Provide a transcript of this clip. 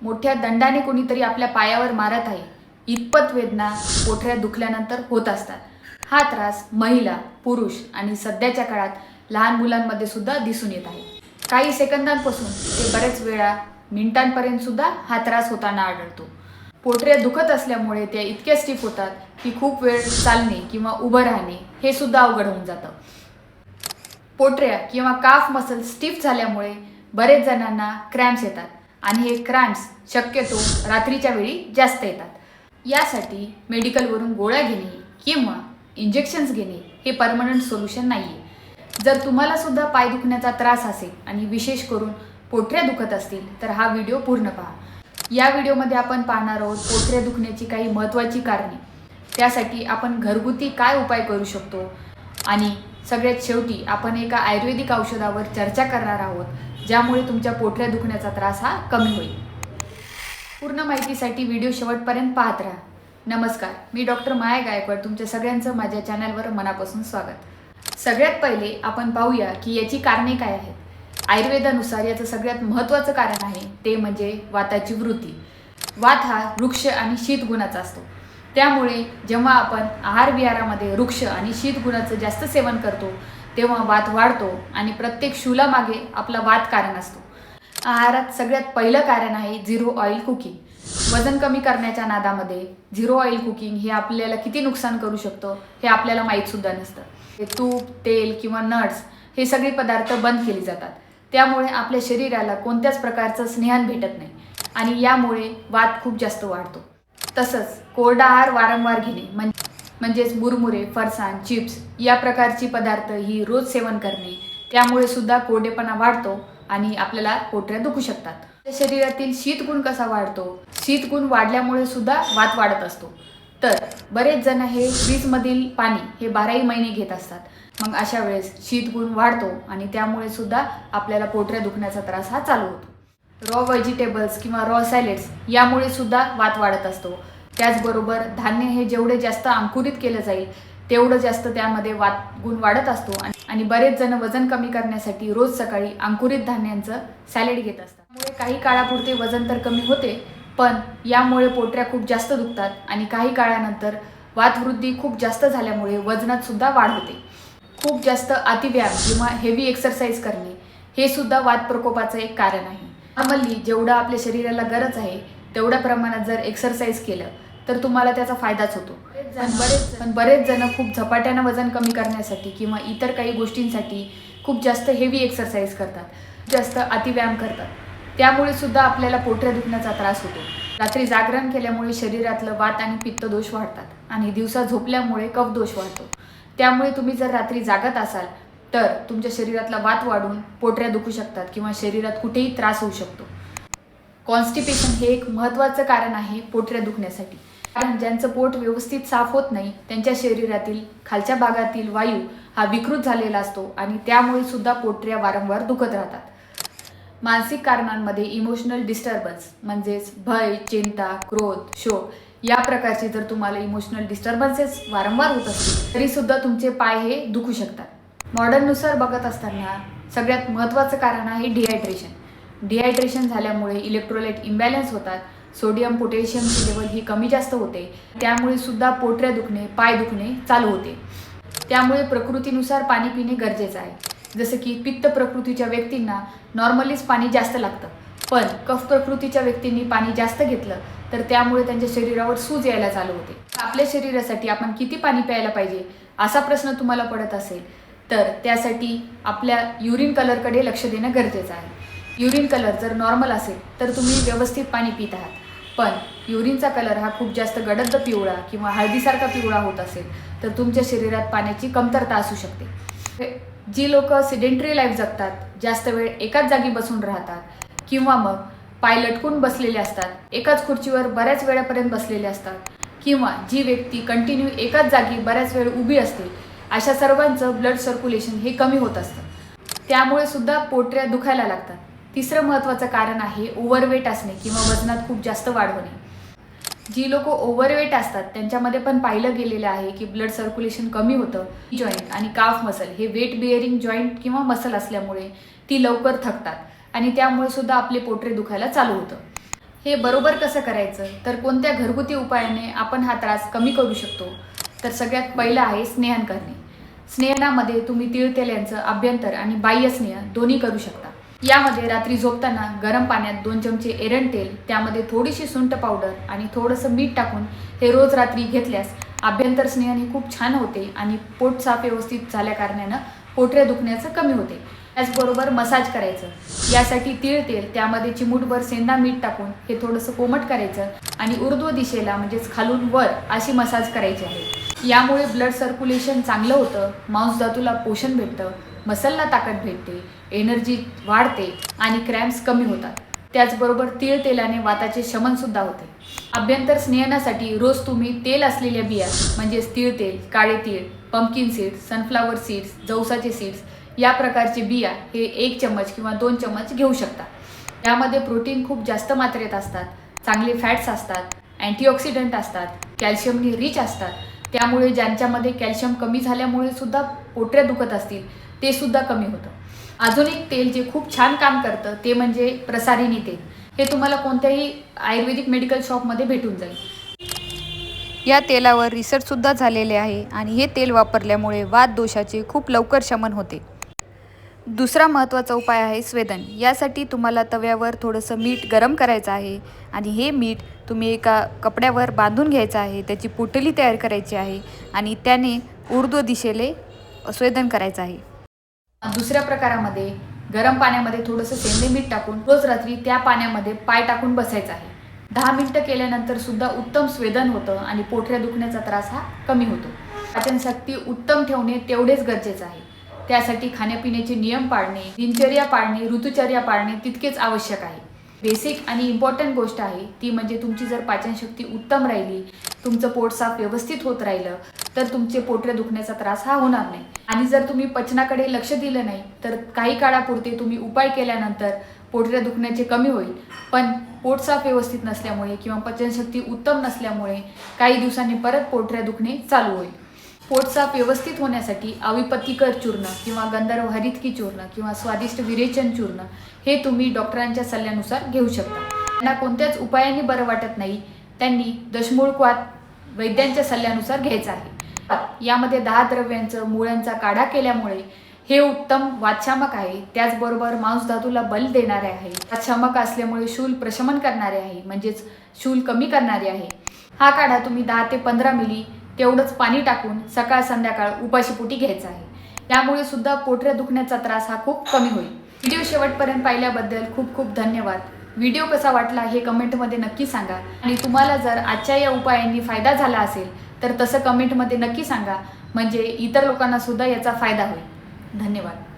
मोठ्या दंडाने कोणीतरी आपल्या पायावर मारत आहे इतपत वेदना पोटऱ्यात दुखल्यानंतर होत असतात. हा त्रास महिला, पुरुष आणि सध्याच्या काळात लहान मुलांमध्ये सुद्धा दिसून येत आहे. काही सेकंदांपासून ते बरेच वेळा मिनिटांपर्यंत सुद्धा हा त्रास होताना आढळतो. पोटऱ्या दुखत असल्यामुळे त्या इतक्या स्टिफ होतात की खूप वेळ चालणे किंवा उभं राहणे हे सुद्धा अवघड होऊन जातं. पोटऱ्या किंवा काफ मसल स्टिफ झाल्यामुळे बरेच जणांना क्रॅम्प्स येतात आणि हे क्रॅम्प्स शक्यतो रात्रीच्या वेळी जास्त येतात. यासाठी मेडिकलवरून गोळ्या घेणे किंवा इंजेक्शन्स घेणे हे परमनंट सोल्युशन नाही आहे. जर तुम्हाला सुद्धा पाय दुखण्याचा त्रास असेल आणि विशेष करून पोटऱ्या दुखत असतील तर हा व्हिडिओ पूर्ण पहा. या व्हिडिओमध्ये आपण पाहणार आहोत पोटऱ्या दुखण्याची काही महत्त्वाची कारणे, त्यासाठी आपण घरगुती काय उपाय करू शकतो आणि सगळ्यात शेवटी आपण एका आयुर्वेदिक औषधावर चर्चा करणार आहोत ज्यामुळे तुमच्या पोटऱ्या दुखण्याचा त्रास हा कमी होईल. पूर्ण माहितीसाठी व्हिडिओ शेवटपर्यंत पाहत राहा. नमस्कार, मी डॉक्टर माया गायकवाड, तुमच्या सगळ्यांचं माझ्या चॅनलवर मनापासून स्वागत. सगळ्यात पहिले आपण पाहूया की याची कारणे काय आहेत. आयुर्वेदानुसार याचं सगळ्यात महत्त्वाचं कारण आहे ते म्हणजे वाताची वृत्ती. वात हा वृक्ष आणि शीत गुणाचा असतो. त्यामुळे जेव्हा आपण आहार विहारामध्ये वृक्ष आणि शीत गुणाचं जास्त सेवन करतो तेव्हा वात वाढतो आणि प्रत्येक शूलामागे आपला वात कारण असतो. आहारात सगळ्यात पहिलं कारण आहे झिरो ऑइल कुकिंग. वजन कमी करण्याच्या नादामध्ये झिरो ऑइल कुकिंग हे आपल्याला किती नुकसान करू शकतं हे आपल्याला माहीतसुद्धा नसतं. हे तूप, तेल किंवा नट्स हे सगळे पदार्थ बंद केले जातात. त्यामुळे आपल्या शरीराला कोणत्याच प्रकारचं स्नेहन भेटत नाही आणि यामुळे वात खूप जास्त वाढतो. तसंच कोरडा आहार वारंवार घेणे म्हणजेच मुरमुरे, फरसाण, चिप्स या प्रकारची पदार्थ ही रोज सेवन करणे त्यामुळे सुद्धा कोरडेपणा वाढतो आणि आपल्याला पोटऱ्या दुखू शकतात. शरीरातील शीतगुण कसा वाढतो? शीतगुण वाढल्यामुळे सुद्धा वात वाढत असतो. तर बरेच जण हे फ्रीजमधील पाणी हे 12ही महिने घेत असतात. मग अशा वेळेस शीतगुण वाढतो आणि त्यामुळे सुद्धा आपल्याला पोटऱ्या दुखण्याचा त्रास हा चालू होतो. रॉ व्हेजिटेबल्स किंवा रॉ सॅलेड्स यामुळे सुद्धा वात वाढत असतो. त्याचबरोबर धान्य हे जेवढे जास्त अंकुरित केलं जाईल तेवढं जास्त त्यामध्ये वातगुण वाढत असतो आणि बरेच जण वजन कमी करण्यासाठी रोज सकाळी अंकुरित धान्यांचं सॅलेड घेत असतात. त्यामुळे काही काळापुरते वजन तर कमी होते, पण यामुळे पोटऱ्या खूप जास्त दुखतात आणि काही काळानंतर वातवृद्धी खूप जास्त झाल्यामुळे वजनात सुद्धा वाढ होते. खूप जास्त अतिव्यायाम किंवा हेवी एक्सरसाइज करणे हे सुद्धा वात प्रकोपाचं एक कारण आहे. नॉर्मली जेवढं आपल्या शरीराला गरज आहे तेवढ्या प्रमाणात जर एक्सरसाइज केलं तर तुम्हाला त्याचा फायदाच होतो. पण बरेच जण खूप झपाट्यानं वजन कमी करण्यासाठी किंवा इतर काही गोष्टींसाठी खूप जास्त हेवी एक्सरसाइज करतात, जास्त अतिव्यायाम करतात. त्यामुळे सुद्धा आपल्याला पोटऱ्या दुखण्याचा त्रास होतो. रात्री जागरण केल्यामुळे शरीरातलं वात आणि पित्त दोष वाढतात आणि दिवसा झोपल्यामुळे कफ दोष वाढतो. त्यामुळे तुम्ही जर रात्री जागत असाल तर तुमच्या शरीरातला वात वाढून पोटऱ्या दुखू शकतात किंवा शरीरात कुठेही त्रास होऊ शकतो. कॉन्स्टिपेशन हे एक महत्त्वाचं कारण आहे पोटऱ्या दुखण्यासाठी. कारण ज्यांचं पोट व्यवस्थित साफ होत नाही त्यांच्या शरीरातील खालच्या भागातील वायू हा विकृत झालेला असतो आणि त्यामुळे सुद्धा पोटऱ्या वारंवार दुखत राहतात. मानसिक कारणांमध्ये इमोशनल डिस्टर्बन्स म्हणजेच भय, चिंता, क्रोध, शोक या प्रकारचे जर तुम्हाला इमोशनल डिस्टर्बन्सेस वारंवार होत असतील तरी सुद्धा तुमचे पाय हे दुखू शकतात. मॉडर्ननुसार बघत असताना सगळ्यात महत्त्वाचं कारण आहे डिहायड्रेशन. डिहायड्रेशन झाल्यामुळे इलेक्ट्रोलाइट इम्बॅलन्स होतात. सोडियम पोटॅशियमची लेवल ही कमी जास्त होते. त्यामुळे सुद्धा पोटऱ्या दुखणे, पाय दुखणे चालू होते. त्यामुळे प्रकृतीनुसार पाणी पिणे गरजेचं आहे. जसं की पित्त प्रकृतीच्या व्यक्तींना नॉर्मलीच पाणी जास्त लागतं, पण कफ प्रकृतीच्या व्यक्तींनी पाणी जास्त घेतलं तर त्यामुळे त्यांच्या शरीरावर सूज यायला चालू होते. आपल्या शरीरासाठी आपण किती पाणी प्यायला पाहिजे असा प्रश्न तुम्हाला पडत असेल तर त्यासाठी आपल्या युरिन कलरकडे लक्ष देणं गरजेचं आहे. युरिन कलर जर नॉर्मल असेल तर तुम्ही व्यवस्थित पाणी पित आहात, पण युरिनचा कलर हा खूप जास्त गडद पिवळा किंवा हळदीसारखा पिवळा होत असेल तर तुमच्या शरीरात पाण्याची कमतरता असू शकते. जी लोक सिडेंटरी लाईफ जगतात, जास्त वेळ एकाच जागी बसून राहतात किंवा मग पाय लटकून बसलेले असतात, एकाच खुर्चीवर बऱ्याच वेळापर्यंत बसलेले असतात किंवा जी व्यक्ती कंटिन्यू एकाच जागी बऱ्याच वेळ उभी असते, अशा सर्वांचं ब्लड सर्क्युलेशन हे कमी होत असतं. त्यामुळे सुद्धा पोटऱ्या दुखायला लागतात. तिसरं महत्त्वाचं कारण आहे ओव्हरवेट असणे किंवा वजनात खूप जास्त वाढ होणे. जी लोक ओव्हरवेट असतात त्यांच्यामध्ये पण पाहिलं गेलेलं आहे की ब्लड सर्क्युलेशन कमी होतं. जॉईंट आणि काफ मसल हे वेट बिअरिंग जॉईंट किंवा मसल असल्यामुळे ती लवकर थकतात आणि त्यामुळे सुद्धा आपले पोटरे दुखायला चालू होतं. हे बरोबर कसं करायचं, तर कोणत्या घरगुती उपायाने आपण हा त्रास कमी करू शकतो? तर सगळ्यात पहिलं आहे स्नेहन करणे. स्नेहनामध्ये तुम्ही तीळ तेल यांचं आभ्यंतर आणि बाह्य स्नेह दोन्ही करू शकता. यामध्ये रात्री झोपताना गरम पाण्यात 2 चमचे एरंड तेल, त्यामध्ये थोडीशी सुंठ पावडर आणि थोडंसं मीठ टाकून हे रोज रात्री घेतल्यास आभ्यंतर स्नेहन हे खूप छान होते आणि पोट साफ व्यवस्थित झाल्या कारणानं पोटऱ्या दुखण्याचं कमी होते. त्याचबरोबर मसाज करायचं. यासाठी तीळ तेल, त्यामध्ये चिमूटभर सेंधा मीठ टाकून हे थोडंसं कोमट करायचं आणि ऊर्ध्व दिशेला म्हणजेच खालून वर अशी मसाज करायची आहे. यामुळे ब्लड सर्क्युलेशन चांगलं होतं, मांसधातूला पोषण भेटतं, मसलला ताकद भेटते, एनर्जी वाढते आणि क्रॅम्प्स कमी होतात. त्याचबरोबर तीळ तेलाने वाताचे शमनसुद्धा होते. आभ्यंतर स्नेहनासाठी रोज तुम्ही तेल असलेल्या बिया म्हणजेच तीळ तेल, काळे तीळ, पंपकिन सीड्स, सनफ्लावर सीड्स, जवसाचे सीड्स या प्रकारचे बिया हे 1 चम्मच किंवा 2 चम्मच घेऊ शकता. यामध्ये प्रोटीन खूप जास्त मात्रेत असतात, चांगले फॅट्स असतात, अँटीऑक्सिडंट असतात, कॅल्शियमने रिच असतात. त्यामुळे ज्यांच्यामध्ये कॅल्शियम कमी झाल्यामुळे सुद्धा पोटऱ्या दुखत असतील ते सुद्धा कमी होतं. अजून एक तेल जे खूप छान काम करतं ते म्हणजे प्रसारिणी तेल. हे तुम्हाला कोणत्याही आयुर्वेदिक मेडिकल शॉपमध्ये भेटून जाईल. या तेलावर रिसर्चसुद्धा झालेले आहे आणि हे तेल वापरल्यामुळे वात दोषाचे खूप लवकर शमन होते. दुसरा महत्त्वाचा उपाय आहे स्वेदन. यासाठी तुम्हाला तव्यावर थोडंसं मीठ गरम करायचं आहे आणि हे मीठ तुम्ही एका कपड्यावर बांधून घ्यायचं आहे. त्याची पोटली तयार करायची आहे आणि त्याने ऊर्ध्व दिशेले स्वेदन करायचं आहे. दुसऱ्या प्रकारामध्ये गरम पाण्यामध्ये थोडंसं सेंधे मीठ टाकून रोज रात्री त्या पाण्यामध्ये पाय टाकून बसायचं आहे. 10 मिनिटं केल्यानंतर सुद्धा उत्तम स्वेदन होतं आणि पोटऱ्या दुखण्याचा त्रास हा कमी होतो. पाचनशक्ती उत्तम ठेवणे तेवढेच गरजेचं आहे. त्यासाठी खाण्यापिण्याचे नियम पाळणे, दिनचर्या पाळणे, ऋतुचर्या पाळणे तितकेच आवश्यक आहे. बेसिक आणि इम्पॉर्टंट गोष्ट आहे ती म्हणजे तुमची जर पाचनशक्ती उत्तम राहिली, तुमचं पोट साफ व्यवस्थित होत राहिलं तर तुमचे पोटऱ्या दुखण्याचा त्रास हा होणार नाही. आणि जर तुम्ही पचनाकडे लक्ष दिलं नाही तर काही काळापुरते तुम्ही उपाय केल्यानंतर पोटऱ्या दुखण्याचे कमी होईल, पण पोट साफ व्यवस्थित नसल्यामुळे किंवा पचनशक्ती उत्तम नसल्यामुळे काही दिवसांनी परत पोटऱ्या दुखणे चालू होईल. पोट साफ व्यवस्थित होण्यासाठी अविपत्तिकर चूर्ण किंवा गंधर्व हरितकी चूर्ण किंवा स्वादिष्ट विरेचन चूर्ण हे तुम्ही डॉक्टरांच्या सल्ल्यानुसार घेऊ शकता. त्यांना कोणत्याच उपायाने बरं वाटत नाही त्यांनी दशमूळक्वात वैद्यांच्या सल्ल्यानुसार घ्यायचं आहे. यामध्ये 10 द्रव्यांचं मुळ्यांचा काढा केल्यामुळे हे उत्तम वातशामक आहे. त्याचबरोबर मांसधातूला बल देणारे आहे. वातशामक असल्यामुळे शूल प्रशमन करणारे आहे, म्हणजेच शूल कमी करणारे आहे. हा काढा तुम्ही 10 ते 15 मिली तेवढंच पाणी टाकून सकाळ संध्याकाळ उपाशीपोटी घ्यायचं आहे. त्यामुळे सुद्धा पोटऱ्या दुखण्याचा त्रास हा खूप कमी होईल. व्हिडिओ शेवटपर्यंत पाहिल्याबद्दल खूप खूप धन्यवाद. व्हिडिओ कसा वाटला हे कमेंटमध्ये नक्की सांगा आणि तुम्हाला जर आजच्या या उपायांनी फायदा झाला असेल तर तसं कमेंटमध्ये नक्की सांगा, म्हणजे इतर लोकांना सुद्धा याचा फायदा होईल. धन्यवाद.